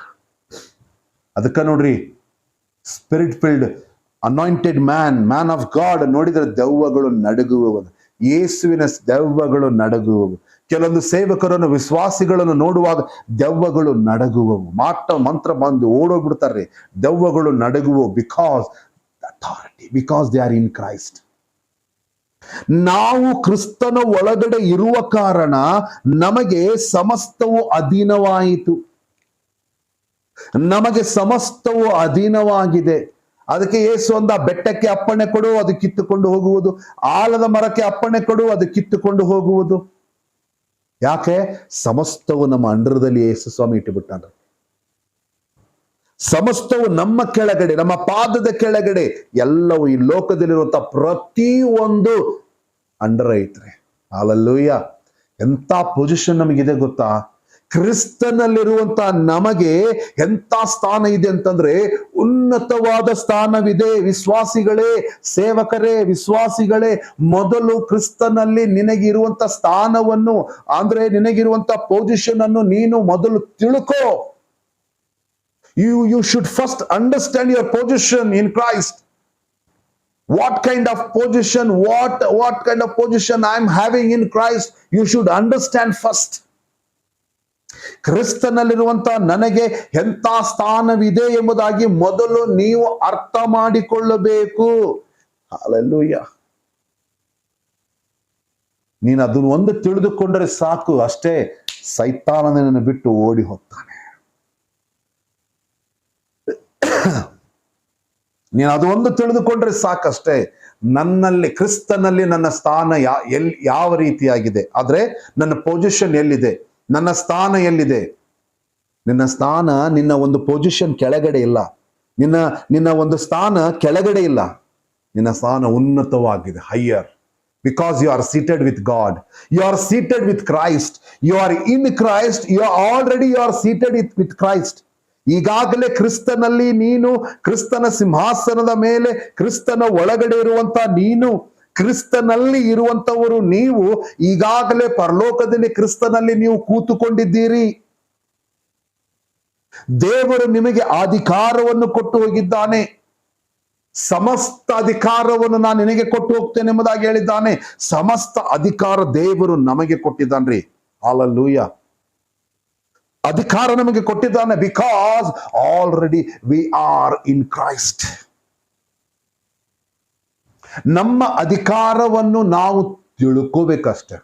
ಅದಕ್ಕ ನೋಡ್ರಿ, spirit filled anointed man of god ನೋಡಿದ್ರೆ ದೆವ್ವಗಳು ನಡುಗುವವು, ಯೇಸುವಿನ ದೆವ್ವಗಳು ನಡುಗುವವು. ಕೆಲವೊಂದು ಸೇವಕರನ್ನು, ವಿಶ್ವಾಸಿಗಳನ್ನು ನೋಡುವಾಗ ದೆವ್ವಗಳು ನಡುಗುವವು, ಮಂತ್ರ ಬಂದು ಓಡೋಗ್ಬಿಡ್ತಾರ್ರಿ, ದೆವ್ವಗಳು ನಡುಗುವವು. Because they are in Christ. ನಾವು ಕ್ರಿಸ್ತನ ಒಳಗಡೆ ಇರುವ ಕಾರಣ ನಮಗೆ ಸಮಸ್ತವು ಅಧೀನವಾಯಿತು, ನಮಗೆ ಸಮಸ್ತವು ಅಧೀನವಾಗಿದೆ. ಅದಕ್ಕೆ ಯೇಸು ಅಂದ, ಬೆಟ್ಟಕ್ಕೆ ಅಪ್ಪಣೆ ಕೊಡು, ಅದು ಕಿತ್ತುಕೊಂಡು ಹೋಗುವುದು, ಆಲದ ಮರಕ್ಕೆ ಅಪ್ಪಣೆ ಕೊಡು, ಅದು ಕಿತ್ತುಕೊಂಡು ಹೋಗುವುದು. ಯಾಕೆ? ಸಮಸ್ತವು ನಮ್ಮ ಅಂಡರದಲ್ಲಿ ಯೇಸು ಸ್ವಾಮಿ ಇಟ್ಟುಬಿಟ್ಟಾನ. ಸಮಸ್ತವು ನಮ್ಮ ಕೆಳಗಡೆ, ನಮ್ಮ ಪಾದದ ಕೆಳಗಡೆ ಎಲ್ಲವೂ, ಈ ಲೋಕದಲ್ಲಿರುವಂತ ಪ್ರತಿಯೊಂದು ಅಂಡರ್ ಐತ್ರಿ. ಹಾಲೆಲೂಯಾ. ಎಂತ ಪೊಸಿಷನ್ ನಮಗಿದೆ ಗೊತ್ತಾ? ಕ್ರಿಸ್ತನಲ್ಲಿರುವಂತ ನಮಗೆ ಎಂತ ಸ್ಥಾನ ಇದೆ ಅಂತಂದ್ರೆ, ಉನ್ನತವಾದ ಸ್ಥಾನವಿದೆ. ವಿಶ್ವಾಸಿಗಳೇ, ಸೇವಕರೇ, ವಿಶ್ವಾಸಿಗಳೇ, ಮೊದಲು ಕ್ರಿಸ್ತನಲ್ಲಿ ನಿನಗಿರುವಂತ ಸ್ಥಾನವನ್ನು, ಅಂದ್ರೆ ನಿನಗಿರುವಂತ ಪೊಸಿಷನ್ ಅನ್ನು ನೀನು ಮೊದಲು ತಿಳ್ಕೋ. You should first understand your position in Christ. What kind of position, what kind of position I am having in Christ, you should understand first. ಕ್ರಿಸ್ತನಲ್ಲಿರುವಂತ ನನಗೆ ಎಂತ ಸ್ಥಾನವಿದೆ ಎಂಬುದಾಗಿ ಮೊದಲು ನೀವು ಅರ್ಥ ಮಾಡಿಕೊಳ್ಳಬೇಕು. ಹಾಲೆಲೂಯಾ. ನೀನು ಅದನ್ನು ಒಂದು ತಿಳಿದುಕೊಂಡರೆ ಸಾಕು, ಅಷ್ಟೇ, ಸೈತಾನನನ್ನು ಬಿಟ್ಟು ಓಡಿ ಹೋಗ್ತಾನೆ. ನೀನು ಅದು ಒಂದು ತಿಳಿದುಕೊಂಡ್ರೆ ಸಾಕಷ್ಟೇ, ನನ್ನಲ್ಲಿ, ಕ್ರಿಸ್ತನಲ್ಲಿ ನನ್ನ ಸ್ಥಾನ ಯಾವ ರೀತಿಯಾಗಿದೆ, ಆದ್ರೆ ನನ್ನ ಪೊಸಿಷನ್ ಎಲ್ಲಿದೆ, ನನ್ನ ಸ್ಥಾನ ಎಲ್ಲಿದೆ. ನಿನ್ನ ಸ್ಥಾನ, ನಿನ್ನ ಒಂದು ಪೊಸಿಷನ್ ಕೆಳಗಡೆ ಇಲ್ಲ, ನಿನ್ನ ಒಂದು ಸ್ಥಾನ ಕೆಳಗಡೆ ಇಲ್ಲ, ನಿನ್ನ ಸ್ಥಾನ ಉನ್ನತವಾಗಿದೆ, higher. Because you are seated with God, you are seated with Christ, you are in Christ, you are seated with Christ. ಈಗಾಗಲೇ ಕ್ರಿಸ್ತನಲ್ಲಿ ನೀನು, ಕ್ರಿಸ್ತನ ಸಿಂಹಾಸನದ ಮೇಲೆ, ಕ್ರಿಸ್ತನ ಒಳಗಡೆ ಇರುವಂತ ನೀನು, ಕ್ರಿಸ್ತನಲ್ಲಿ ಇರುವಂತವರು ನೀವು ಈಗಾಗಲೇ ಪರಲೋಕದಲ್ಲಿ ಕ್ರಿಸ್ತನಲ್ಲಿ ನೀವು ಕೂತುಕೊಂಡಿದ್ದೀರಿ. ದೇವರು ನಿಮಗೆ ಅಧಿಕಾರವನ್ನು ಕೊಟ್ಟು ಹೋಗಿದ್ದಾನೆ. ಸಮಸ್ತ ಅಧಿಕಾರವನ್ನು ನಾನು ನಿನಗೆ ಕೊಟ್ಟು ಹೋಗ್ತೇನೆ ಎಂಬುದಾಗಿ ಹೇಳಿದ್ದಾನೆ. ಸಮಸ್ತ ಅಧಿಕಾರ ದೇವರು ನಮಗೆ ಕೊಟ್ಟಿದ್ದಾನ್ರಿ. ಹಾಲೆಲೂಯಾ. ಅಧಿಕಾರ ನಮಗೆ ಕೊಟ್ಟಿದ್ದಾನೆ. Because already we are in Christ. ನಮ್ಮ ಅಧಿಕಾರವನ್ನು ನಾವು ತಿಳ್ಕೋಬೇಕಷ್ಟೆ.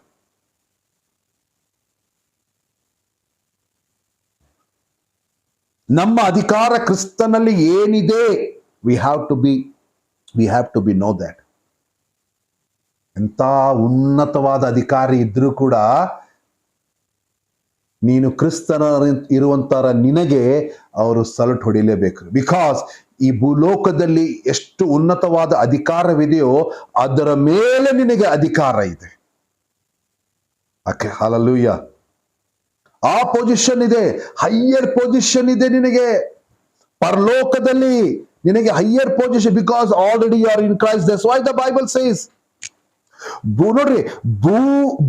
ನಮ್ಮ ಅಧಿಕಾರ ಕ್ರಿಸ್ತನಲ್ಲಿ ಏನಿದೆ, we have to be know that. ಎಂತ ಉನ್ನತವಾದ ಅಧಿಕಾರಿ ಇದ್ರೂ ಕೂಡ ನೀನು ಕ್ರಿಸ್ತನ ಇರುವಂತರ ನಿನಗೆ ಅವರು ಸಲ್ಯೂಟ್ ಹೊಡಿಲೇಬೇಕು. ಬಿಕಾಸ್ ಈ ಭೂಲೋಕದಲ್ಲಿ ಎಷ್ಟು ಉನ್ನತವಾದ ಅಧಿಕಾರವಿದೆಯೋ ಅದರ ಮೇಲೆ ನಿನಗೆ ಅಧಿಕಾರ ಇದೆ. Okay, hallelujah. ಆ ಪೊಸಿಷನ್ ಇದೆ, ಹೈಯರ್ ಪೊಸಿಷನ್ ಇದೆ ನಿನಗೆ ಪರಲೋಕದಲ್ಲಿ, ನಿನಗೆ higher position, because already you are in Christ. That's why the Bible says, ನೋಡ್ರಿ,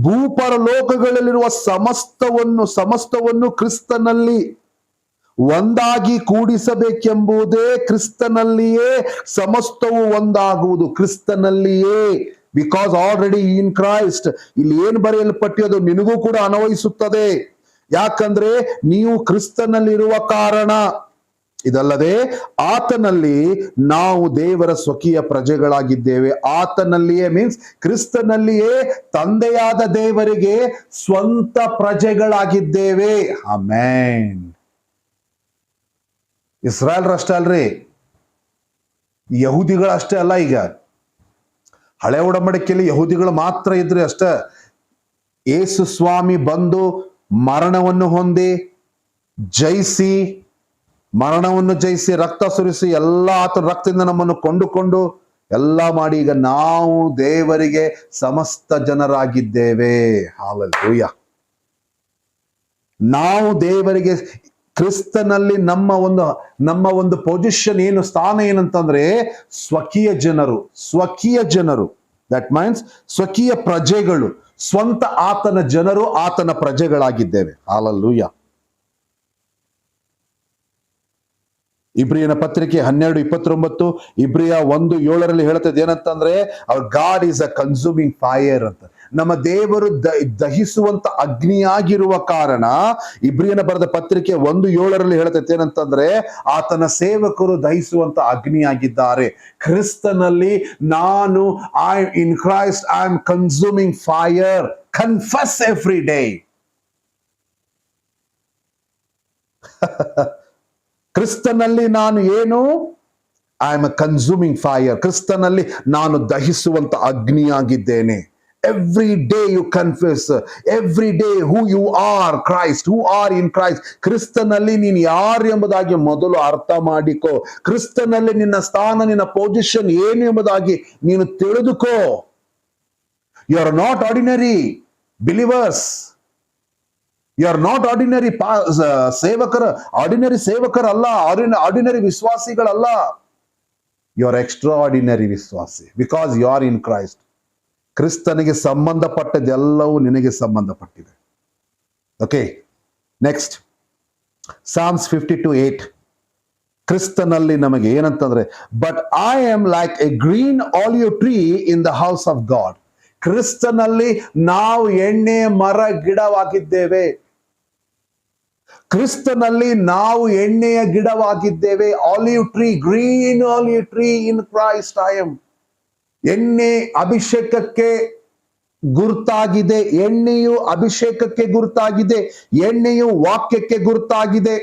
ಭೂ ಪರಲೋಕಗಳಲ್ಲಿರುವ ಸಮಸ್ತವನ್ನು ಕ್ರಿಸ್ತನಲ್ಲಿ ಒಂದಾಗಿ ಕೂಡಿಸಬೇಕೆಂಬುದೇ, ಕ್ರಿಸ್ತನಲ್ಲಿಯೇ ಸಮಸ್ತವು ಒಂದಾಗುವುದು, ಕ್ರಿಸ್ತನಲ್ಲಿಯೇ. Because already in Christ. ಇಲ್ಲಿ ಏನು ಬರೆಯಲ್ಪಟ್ಟಿರೋದು ನಿನಗೂ ಕೂಡ ಅನ್ವಯಿಸುತ್ತದೆ. ಯಾಕಂದ್ರೆ ನೀವು ಕ್ರಿಸ್ತನಲ್ಲಿರುವ ಕಾರಣ. ಇದಲ್ಲದೆ ಆತನಲ್ಲಿ ನಾವು ದೇವರ ಸ್ವಕೀಯ ಪ್ರಜೆಗಳಾಗಿದ್ದೇವೆ. ಆತನಲ್ಲಿಯೇ ಮೀನ್ಸ್ ಕ್ರಿಸ್ತನಲ್ಲಿಯೇ ತಂದೆಯಾದ ದೇವರಿಗೆ ಸ್ವಂತ ಪ್ರಜೆಗಳಾಗಿದ್ದೇವೆ. ಆಮೆನ್. ಇಸ್ರಾಯೇಲ್ರಷ್ಟೇ ಅಲ್ರಿ, ಯಹೂದಿಗಳಷ್ಟೇ ಅಲ್ಲ. ಈಗ ಹಳೆ ಒಡಂಬಡಿಕೆಯಲ್ಲಿ ಯಹೂದಿಗಳು ಮಾತ್ರ ಇದ್ರೆ ಅಷ್ಟೇ. ಯೇಸು ಸ್ವಾಮಿ ಬಂದು ಮರಣವನ್ನು ಹೊಂದಿ ಜಯಿಸಿ, ಮರಣವನ್ನು ಜಯಿಸಿ, ರಕ್ತ ಸುರಿಸಿ, ಎಲ್ಲ ಆತನ ರಕ್ತದಿಂದ ನಮ್ಮನ್ನು ಕೊಂಡುಕೊಂಡು ಎಲ್ಲ ಮಾಡಿ ಈಗ ನಾವು ದೇವರಿಗೆ ಸಮಸ್ತ ಜನರಾಗಿದ್ದೇವೆ. ಹಾಲೆಲೂಯಾ. ನಾವು ದೇವರಿಗೆ ಕ್ರಿಸ್ತನಲ್ಲಿ ನಮ್ಮ ಒಂದು ಪೊಸಿಷನ್ ಏನು, ಸ್ಥಾನ ಏನಂತಂದ್ರೆ ಸ್ವಕೀಯ ಜನರು. ದಟ್ ಮೀನ್ಸ್ ಸ್ವಕೀಯ ಪ್ರಜೆಗಳು, ಸ್ವಂತ ಆತನ ಜನರು, ಆತನ ಪ್ರಜೆಗಳಾಗಿದ್ದೇವೆ. ಹಾಲೆಲೂಯಾ. ಇಬ್ರಿಯನ ಪತ್ರಿಕೆ 12:29, ಇಬ್ರಿಯ 1:7 ಹೇಳ್ತದೆ ಏನಂತಂದ್ರೆ, our God is a consuming fire ಅಂತ. ನಮ್ಮ ದೇವರು ದಹಿಸುವಂತ ಅಗ್ನಿಯಾಗಿರುವ ಕಾರಣ ಇಬ್ರಿಯನ ಬರೆದ ಪತ್ರಿಕೆ 1:7 ಹೇಳ್ತೈತೆ ಏನಂತಂದ್ರೆ, ಆತನ ಸೇವಕರು ದಹಿಸುವಂತ ಅಗ್ನಿಯಾಗಿದ್ದಾರೆ. ಕ್ರಿಸ್ತನಲ್ಲಿ ನಾನು, in Christ I am consuming fire. Confess every day. ಕ್ರಿಸ್ತನಲ್ಲಿ ನಾನು ಏನು, I am a consuming fire. ಕ್ರಿಸ್ತನಲ್ಲಿ ನಾನು ದಹಿಸುವಂತ ಅಗ್ನಿಯಾಗಿದ್ದೇನೆ. Every day you confess, every day who you are Christ, who are in Christ. ಕ್ರಿಸ್ತನಲ್ಲಿ ನೀನು ಯಾರು ಎಂಬುದಾಗಿ ಮೊದಲು ಅರ್ಥ ಮಾಡಿಕೋ. ಕ್ರಿಸ್ತನಲ್ಲಿ ನಿನ್ನ ಸ್ಥಾನ, ನಿನ್ನ ಪೊಸಿಷನ್ ಏನು ಎಂಬುದಾಗಿ ನೀನು ತಿಳಿದುಕೋ. You are not ordinary believers. You are not ordinary ordinary ಸೇವಕರಲ್ಲ, ಆರ್ಡಿನರಿ ವಿಶ್ವಾಸಿಗಳಲ್ಲ. ಯು ಆರ್ ಎಕ್ಸ್ಟ್ರಾ ಆರ್ಡಿನರಿ ವಿಶ್ವಾಸಿ, because you are in Christ. ಕ್ರಿಸ್ತನಿಗೆ ಸಂಬಂಧಪಟ್ಟದೆಲ್ಲವೂ ನಿನಗೆ ಸಂಬಂಧಪಟ್ಟಿದೆ. Okay, next Psalms 52:8. ಕ್ರಿಸ್ತನಲ್ಲಿ ನಮಗೆ ಏನಂತಂದ್ರೆ, but I am like a green olive tree in the house of God. ಕ್ರಿಸ್ತನಲ್ಲಿ ನಾವು ಎಣ್ಣೆ ಮರ ಗಿಡವಾಗಿದ್ದೇವೆ. ಕ್ರಿಸ್ತನಲ್ಲಿ ನಾವು ಎಣ್ಣೆಯ ಗಿಡವಾಗಿದ್ದೇವೆ. Olive tree, green olive tree in Christ I am. ಎಣ್ಣೆ ಅಭಿಷೇಕಕ್ಕೆ ಗುರುತಾಗಿದೆ. ಎಣ್ಣೆಯು ಅಭಿಷೇಕಕ್ಕೆ ಗುರುತಾಗಿದೆ. ಎಣ್ಣೆಯು ವಾಕ್ಯಕ್ಕೆ ಗುರುತಾಗಿದೆ.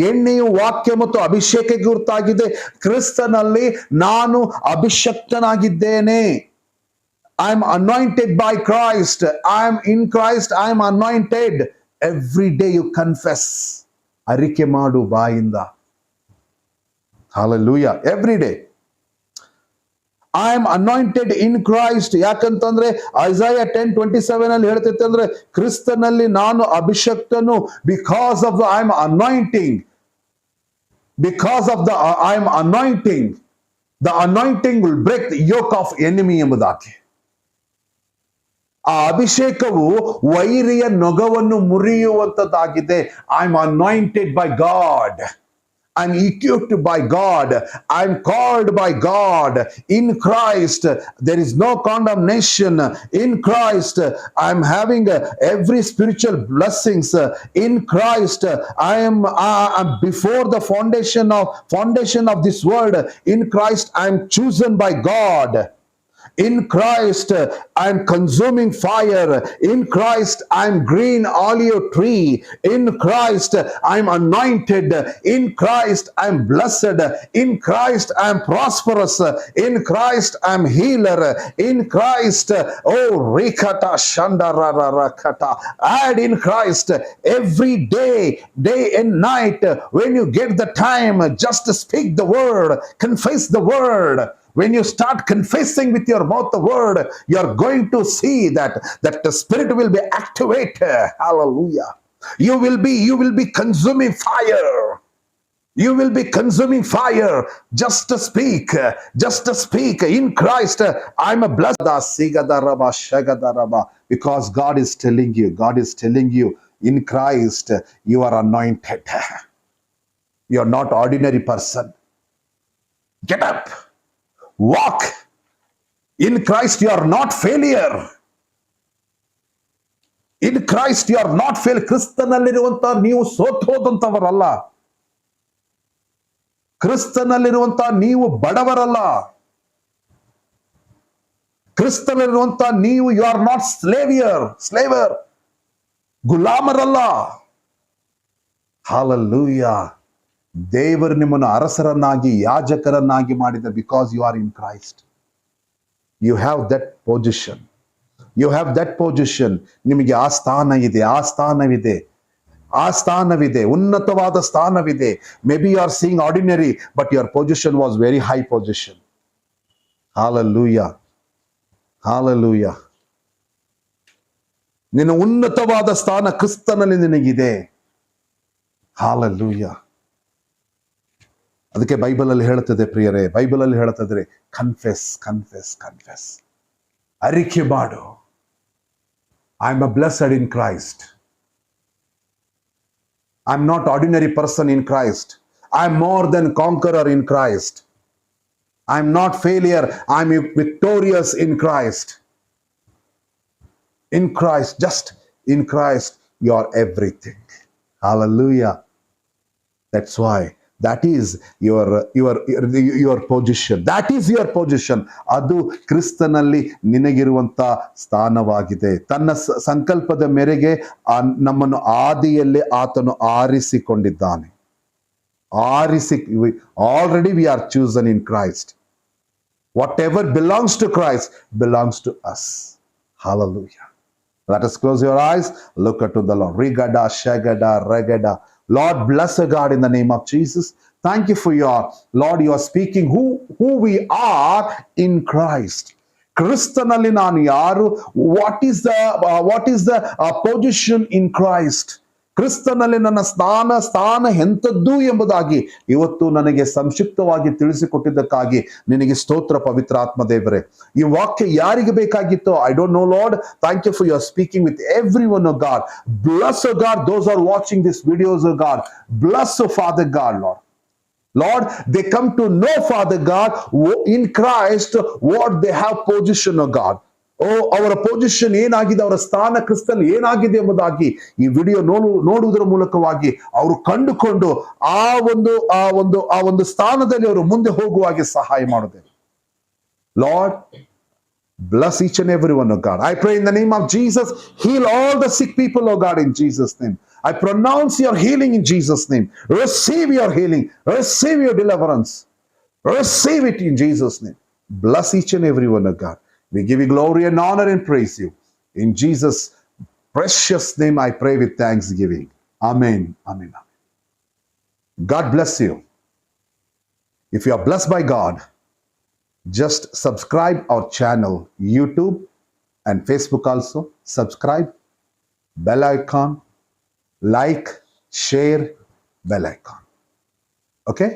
ಎಣ್ಣೆಯು ವಾಕ್ಯ ಮತ್ತು ಅಭಿಷೇಕಕ್ಕೆ ಗುರುತಾಗಿದೆ. ಕ್ರಿಸ್ತನಲ್ಲಿ ನಾನು ಅಭಿಷಕ್ತನಾಗಿದ್ದೇನೆ. I am anointed by Christ. I am in Christ. I am anointed. Every day you confess. ಅರಿಕೆ ಮಾಡು ಬಾಯಿಂದ. Hallelujah. Every day. I am anointed in Christ. ಯಾಕಂತಂದ್ರೆ Isaiah 10:27 ಅಲ್ಲಿ ಹೇಳ್ತೈತೆ ಅಂದ್ರೆ, ಕ್ರಿಸ್ತನಲ್ಲಿ ನಾನು ಅಭಿಷಕ್ತನು. Because of the I am anointing. Because of the I am anointing. The anointing will break the yoke of enemy ಎಂಬುದಾಗಿ. ಆ ಅಭಿಷೇಕವು ವೈರಿಯ ನೊಗವನ್ನು ಮುರಿಯುವಂತದ್ದಾಗಿದೆ. I am anointed by God. I'm equipped by God. I'm called by God. In Christ, there is no condemnation. In Christ, I'm having every spiritual blessings. In Christ, I'm before the foundation of this world. In Christ, I'm chosen by God. In Christ, I'm consuming fire. In Christ, I'm green olive tree. In Christ, I'm anointed. In Christ, I'm blessed. In Christ, I'm prosperous. In Christ, I'm healer. In Christ, oh, rikata shandarara rakata. Add in Christ every day, day and night. When you get the time, just speak the word, confess the word. When you start confessing with your mouth the word, you are going to see that the spirit will be activated. Hallelujah. You will be consuming fire. You will be consuming fire. Just to speak. In Christ. I'm a blessed. Because God is telling you, in Christ, you are anointed. You are not ordinary person. Get up. Walk. In Christ, you are not failure. In Christ, you are not failure. ಕ್ರಿಸ್ತನಲ್ಲಿರುವಂತ ನೀವು ಸೋತು ಹೋದಂತವರಲ್ಲ. ಕ್ರಿಸ್ತನಲ್ಲಿರುವಂತ ನೀವು ಬಡವರಲ್ಲ. ಕ್ರಿಸ್ತನಲ್ಲಿರುವಂತ ನೀವು you are not slaver, ಗುಲಾಮರಲ್ಲ. ಹಾಲೆಲೂಯಾ. ದೇವರು ನಿಮ್ಮನ್ನು ಅರಸರನ್ನಾಗಿ ಯಾಜಕರನ್ನಾಗಿ ಮಾಡಿದ because you are in Christ. You have that position. ನಿಮಗೆ ಆ ಸ್ಥಾನವಿದೆ, ಉನ್ನತವಾದ ಸ್ಥಾನವಿದೆ. Maybe you are seeing ordinary, but your position was very high position. Hallelujah. ನಿನ್ನ ಉನ್ನತವಾದ ಸ್ಥಾನ ಕ್ರಿಸ್ತನಲ್ಲಿ ನಿನಗಿದೆ. ಹಾಲೆಲೂಯಾ. ಅದಕ್ಕೆ ಬೈಬಲ್ ಅಲ್ಲಿ ಹೇಳುತ್ತದೆ ಪ್ರಿಯರೇ, ಕನ್ಫೆಸ್. ಅರಿಕೆ ಮಾಡು. I am a blessed in Christ. I'm not ordinary person in Christ. I'm more than conqueror in Christ. I'm not failure. I'm victorious in Christ. In Christ, just in Christ, you are everything. Hallelujah. That's why that is your position. That is your position. ಅದು ಕ್ರಿಸ್ತನಲ್ಲಿ ನಿನಗಿರುವಂತ ಸ್ಥಾನವಾಗಿದೆ. ತನ್ನ ಸಂಕಲ್ಪದ ಮೇರೆಗೆ ನಮ್ಮನ್ನು ಆದಿಯಲ್ಲೇ ಆತನು ಆರಿಸಿಕೊಂಡಿದ್ದಾನೆ. Already we are chosen in Christ. Whatever belongs to Christ belongs to us. Hallelujah. Let us close your eyes. Look unto the Lord. Rigada, shagada, regada. Lord, bless God in the name of Jesus. Thank you for Lord, you are speaking who we are in Christ. ಕ್ರಿಸ್ತನಲ್ಲಿ ನಾನು ಯಾರು? What is the position in Christ? ಕ್ರಿಸ್ತನಲ್ಲಿ ನನ್ನ ಸ್ಥಾನ ಎಂಥದ್ದು ಎಂಬುದಾಗಿ ಇವತ್ತು ನನಗೆ ಸಂಕ್ಷಿಪ್ತವಾಗಿ ತಿಳಿಸಿಕೊಟ್ಟಿದ್ದಕ್ಕಾಗಿ ನಿನಗೆ ಸ್ತೋತ್ರ ಪವಿತ್ರಾತ್ಮ ದೇವರೇ. ಈ ವಾಕ್ಯ ಯಾರಿಗೆ ಬೇಕಾಗಿತ್ತೋ I don't know lord. Thank you for your speaking with everyone, O God. Bless, O God, those are watching these videos, oh God. Bless, oh Father God, Lord, they come to know, Father God, in Christ what they have position, oh God. ಅವರ position ಏನಾಗಿದೆ, ಅವರ ಸ್ಥಾನ ಕ್ರಿಸ್ತನಲ್ಲಿ ಏನಾಗಿದೆ ಎಂಬುದಾಗಿ ಈ video ನೋಡುವುದರ ಮೂಲಕವಾಗಿ ಅವರು ಕಂಡುಕೊಂಡು ಆ ಒಂದು ಸ್ಥಾನದಲ್ಲಿ ಅವರು ಮುಂದೆ ಹೋಗುವಾಗೆ ಸಹಾಯ ಮಾಡುತ್ತೇವೆ. Lord, bless each and every one, oh God. I pray in the name of Jesus, heal all the sick people, oh God, in Jesus' name. I pronounce your healing in Jesus' name. Receive your healing. Receive your deliverance. Receive it in Jesus' name. Bless each and every one, oh God. We give you glory and honor and praise you. In Jesus' precious name I pray with thanksgiving. Amen. Amen. God bless you. If you are blessed by God, just subscribe our channel, YouTube and Facebook also. Subscribe, bell icon, like, share, bell icon. Okay?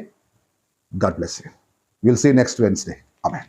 God bless you. We'll see you next Wednesday. Amen.